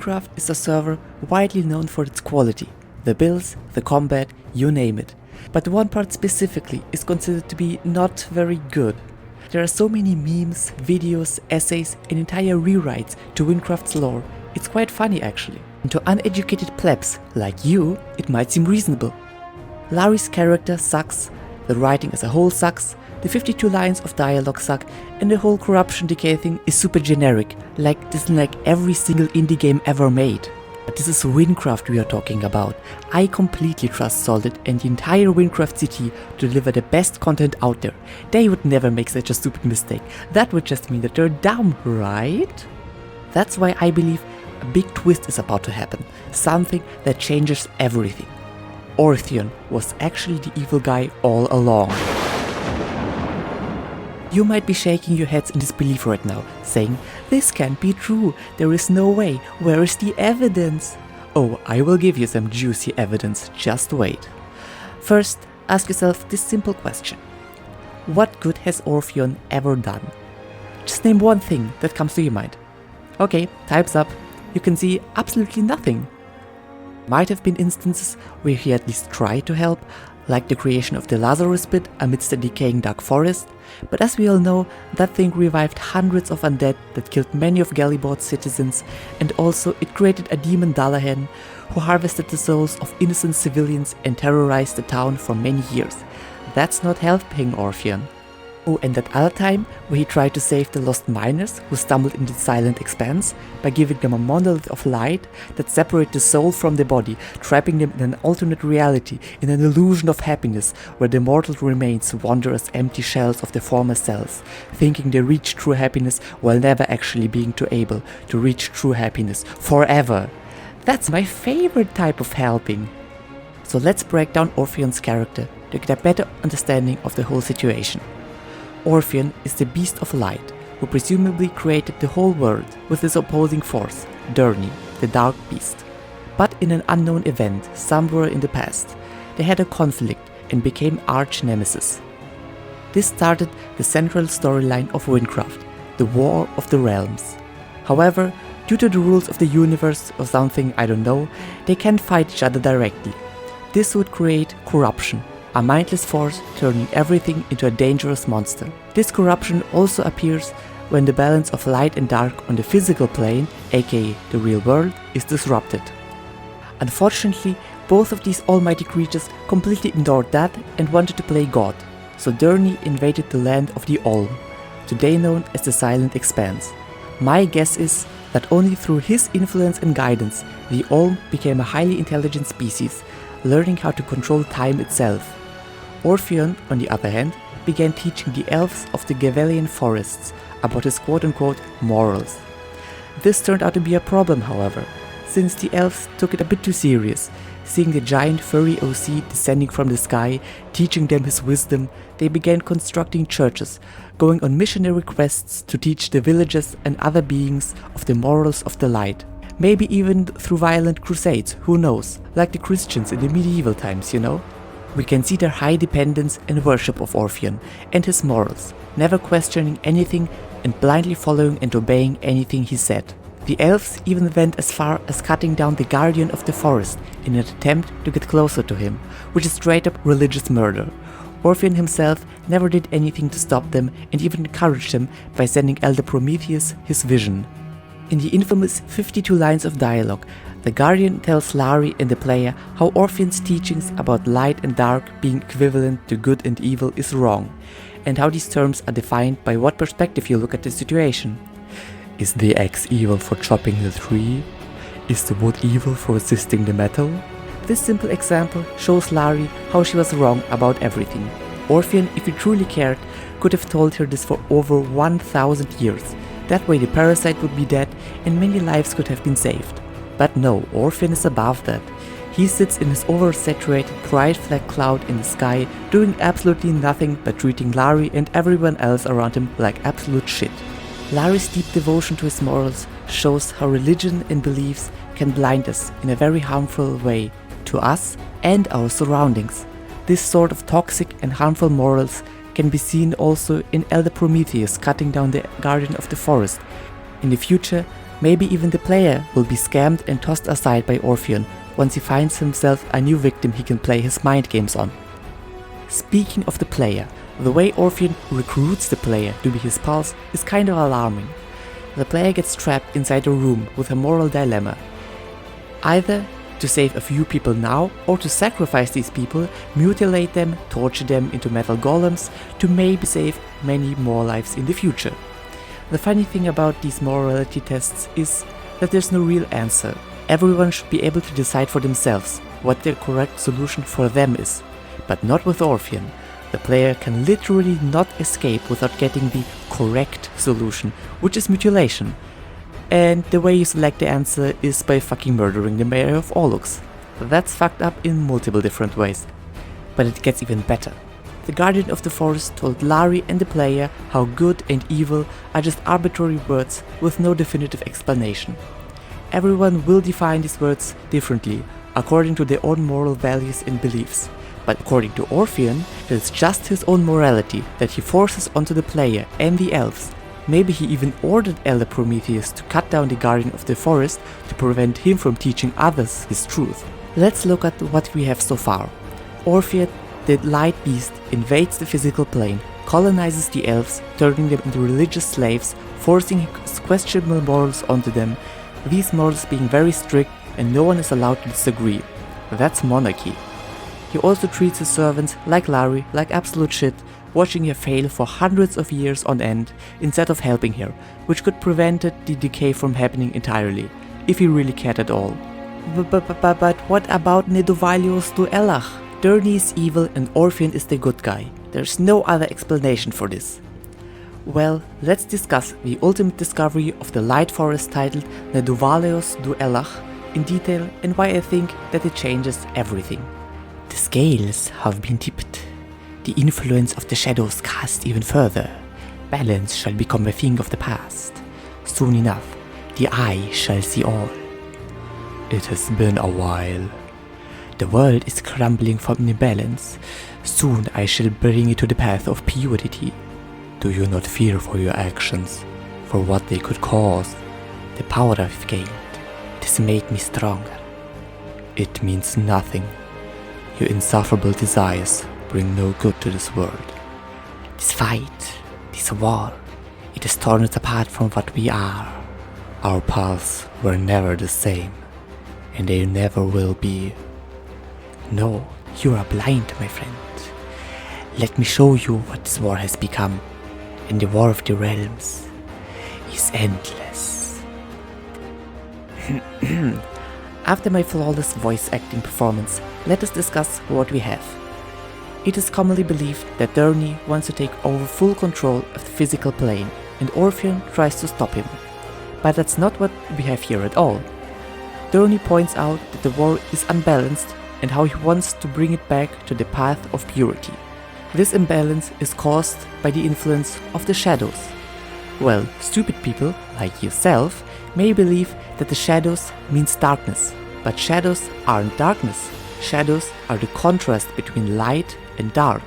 Wynncraft is a server widely known for its quality. The builds, the combat, you name it. But one part specifically is considered to be not very good. There are so many memes, videos, essays and entire rewrites to Wynncraft's lore, it's quite funny actually. And to uneducated plebs like you, it might seem reasonable. Larry's character sucks, the writing as a whole sucks, the 52 lines of dialogue suck, and the whole corruption decay thing is super generic, like this in like every single indie game ever made. But this is Wynncraft we are talking about. I completely trust Solid and the entire Wynncraft CT to deliver the best content out there. They would never make such a stupid mistake. That would just mean that they're dumb, right? That's why I believe a big twist is about to happen. Something that changes everything. Orphion was actually the evil guy all along. You might be shaking your heads in disbelief right now, saying, "This can't be true, there is no way, where is the evidence?" Oh, I will give you some juicy evidence, just wait. First, ask yourself this simple question. What good has Orphion ever done? Just name one thing that comes to your mind. Okay, time's up. You can see absolutely nothing. Might have been instances where he at least tried to help, like the creation of the Lazarus Pit amidst the decaying dark forest, but as we all know, that thing revived hundreds of undead that killed many of Gallibord's citizens, and also it created a demon Dullahan who harvested the souls of innocent civilians and terrorized the town for many years. That's not helping Orphion. Oh, and that other time where he tried to save the lost miners who stumbled into the silent expanse by giving them a monolith of light that separates the soul from the body, trapping them in an alternate reality, in an illusion of happiness where the mortal remains wander as empty shells of their former selves, thinking they reach true happiness while never actually being too able to reach true happiness forever. That's my favorite type of helping. So let's break down Orphion's character to get a better understanding of the whole situation. Orphion is the beast of light, who presumably created the whole world with his opposing force, Durni, the dark beast. But in an unknown event somewhere in the past, they had a conflict and became arch-nemesis. This started the central storyline of Wynncraft, the War of the Realms. However, due to the rules of the universe or something I don't know, they can't fight each other directly. This would create corruption, a mindless force turning everything into a dangerous monster. This corruption also appears when the balance of light and dark on the physical plane, aka the real world, is disrupted. Unfortunately, both of these almighty creatures completely ignored that and wanted to play God, so Durni invaded the land of the Olm, today known as the Silent Expanse. My guess is that only through his influence and guidance, the Olm became a highly intelligent species, learning how to control time itself. Orphion, on the other hand, began teaching the elves of the Gavelian forests about his quote-unquote morals. This turned out to be a problem, however, since the elves took it a bit too serious. Seeing the giant furry OC descending from the sky, teaching them his wisdom, they began constructing churches, going on missionary quests to teach the villagers and other beings of the morals of the light. Maybe even through violent crusades, who knows, like the Christians in the medieval times, you know? We can see their high dependence and worship of Orphion and his morals, never questioning anything and blindly following and obeying anything he said. The elves even went as far as cutting down the guardian of the forest in an attempt to get closer to him, which is straight up religious murder. Orphion himself never did anything to stop them and even encouraged them by sending Elder Prometheus his vision. In the infamous 52 lines of dialogue, the Guardian tells Larry and the player how Orphion's teachings about light and dark being equivalent to good and evil is wrong, and how these terms are defined by what perspective you look at the situation. Is the axe evil for chopping the tree? Is the wood evil for resisting the metal? This simple example shows Larry how she was wrong about everything. Orphion, if he truly cared, could have told her this for over 1,000 years. That way the parasite would be dead and many lives could have been saved. But no, Orphion is above that. He sits in his oversaturated pride-flag cloud in the sky, doing absolutely nothing but treating Larry and everyone else around him like absolute shit. Larry's deep devotion to his morals shows how religion and beliefs can blind us in a very harmful way to us and our surroundings. This sort of toxic and harmful morals can be seen also in Elder Prometheus cutting down the Guardian of the Forest. In the future, Maybe even the player will be scammed and tossed aside by Orphion once he finds himself a new victim he can play his mind games on. Speaking of the player, the way Orphion recruits the player to be his pals is kind of alarming. The player gets trapped inside a room with a moral dilemma. Either to save a few people now, or to sacrifice these people, mutilate them, torture them into metal golems, to maybe save many more lives in the future. The funny thing about these morality tests is that there's no real answer. Everyone should be able to decide for themselves what the correct solution for them is. But not with Orphion. The player can literally not escape without getting the correct solution, which is mutilation. And the way you select the answer is by fucking murdering the mayor of Orlux. That's fucked up in multiple different ways. But it gets even better. The Guardian of the Forest told Larry and the player how good and evil are just arbitrary words with no definitive explanation. Everyone will define these words differently, according to their own moral values and beliefs. But according to Orphion, it is just his own morality that he forces onto the player and the elves. Maybe he even ordered Elder Prometheus to cut down the Guardian of the Forest to prevent him from teaching others his truth. Let's look at what we have so far. Orphion, the Light Beast, invades the physical plane, colonizes the elves, turning them into religious slaves, forcing his questionable morals onto them, these morals being very strict and no one is allowed to disagree. That's monarchy. He also treats his servants, like Larry, like absolute shit, watching her fail for hundreds of years on end instead of helping her, which could prevent the decay from happening entirely, if he really cared at all. But what about Valeos du Ellach? Dirny is evil and Orphion is the good guy. There's no other explanation for this. Well, let's discuss the ultimate discovery of the Light Forest titled Valeos du Ellach in detail and why I think that it changes everything. The scales have been tipped. The influence of the shadows cast even further. Balance shall become a thing of the past. Soon enough, the eye shall see all. It has been a while. The world is crumbling from imbalance. Soon I shall bring it to the path of purity. Do you not fear for your actions, for what they could cause? The power I've gained, it has made me stronger. It means nothing. Your insufferable desires bring no good to this world. This fight, this war, it has torn us apart from what we are. Our paths were never the same, and they never will be. No, you are blind, my friend. Let me show you what this war has become, and the war of the realms is endless. After my flawless voice acting performance, let us discuss what we have. It is commonly believed that Dirny wants to take over full control of the physical plane, and Orphion tries to stop him. But that's not what we have here at all. Dirny points out that the war is unbalanced and how he wants to bring it back to the path of purity. This imbalance is caused by the influence of the shadows. Well, stupid people, like yourself, may believe that the shadows means darkness, but shadows aren't darkness. Shadows are the contrast between light and dark.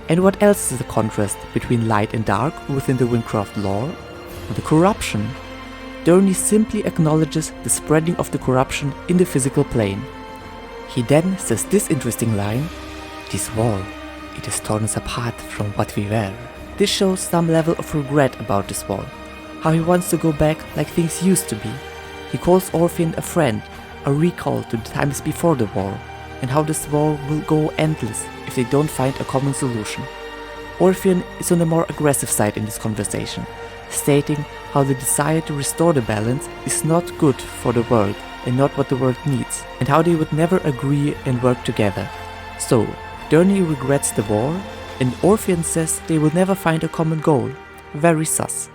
And what else is the contrast between light and dark within the Wynncraft lore? The corruption. Dirny simply acknowledges the spreading of the corruption in the physical plane. He then says this interesting line, "This war, it has torn us apart from what we were." This shows some level of regret about this war, how he wants to go back like things used to be. He calls Orphion a friend, a recall to the times before the war, and how this war will go endless if they don't find a common solution. Orphion is on the more aggressive side in this conversation, stating how the desire to restore the balance is not good for the world and not what the world needs, and how they would never agree and work together. So, Dirny regrets the war, and Orphion says they will never find a common goal. Very sus.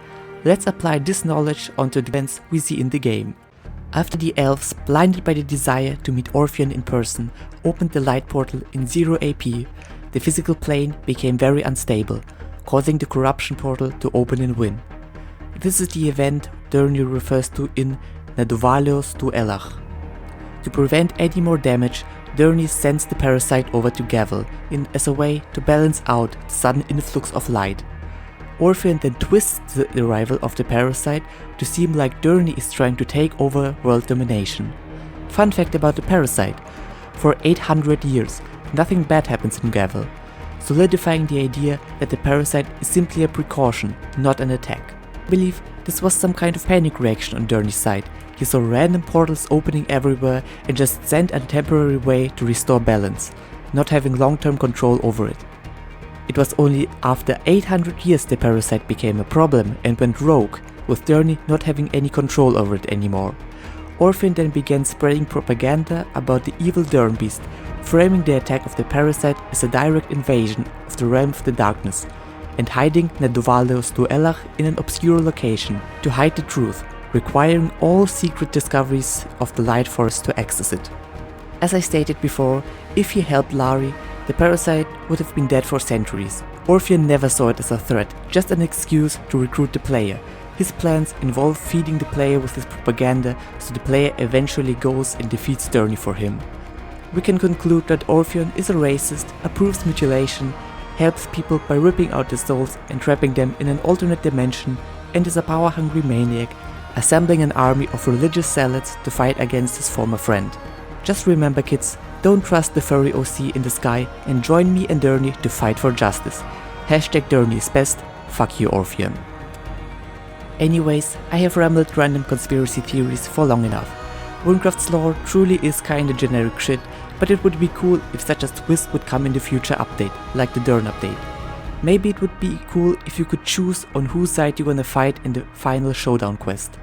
Let's apply this knowledge onto the events we see in the game. After the elves, blinded by the desire to meet Orphion in person, opened the light portal in 0 AP, the physical plane became very unstable, causing the corruption portal to open and win. This is the event Dirny refers to in Valeos du Ellach. To prevent any more damage, Dirny sends the parasite over to Gavel as a way to balance out the sudden influx of light. Orphion then twists the arrival of the parasite to seem like Durney is trying to take over world domination. Fun fact about the parasite: for 800 years, nothing bad happens in Gavel, solidifying the idea that the parasite is simply a precaution, not an attack. I believe this was some kind of panic reaction on Durney's side. He saw random portals opening everywhere and just sent a temporary way to restore balance, not having long-term control over it. It was only after 800 years the parasite became a problem and went rogue, with Durney not having any control over it anymore. Orphion then began spreading propaganda about the evil Durnbeast, framing the attack of the parasite as a direct invasion of the realm of the darkness, and hiding the Valeos du Ellach in an obscure location to hide the truth, requiring all secret discoveries of the Light Force to access it. As I stated before, if he helped Larry, the parasite would have been dead for centuries. Orphion never saw it as a threat, just an excuse to recruit the player. His plans involve feeding the player with his propaganda so the player eventually goes and defeats Durney for him. We can conclude that Orphion is a racist, approves mutilation, helps people by ripping out their souls and trapping them in an alternate dimension, and is a power-hungry maniac, assembling an army of religious zealots to fight against his former friend. Just remember, kids, don't trust the furry OC in the sky and join me and Durney to fight for justice. Hashtag Durney is best, fuck you Orphion. Anyways, I have rambled random conspiracy theories for long enough. Wynncraft's lore truly is kinda generic shit, but it would be cool if such a twist would come in the future update, like the Durn update. Maybe it would be cool if you could choose on whose side you're gonna fight in the final showdown quest.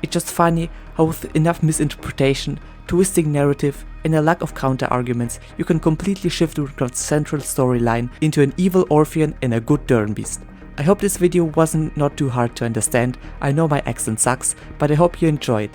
It's just funny how with enough misinterpretation, twisting narrative, and a lack of counter-arguments, you can completely shift Wynncraft's central storyline into an evil Orphion and a good Durnbeast. I hope this video wasn't not too hard to understand. I know my accent sucks, but I hope you enjoyed.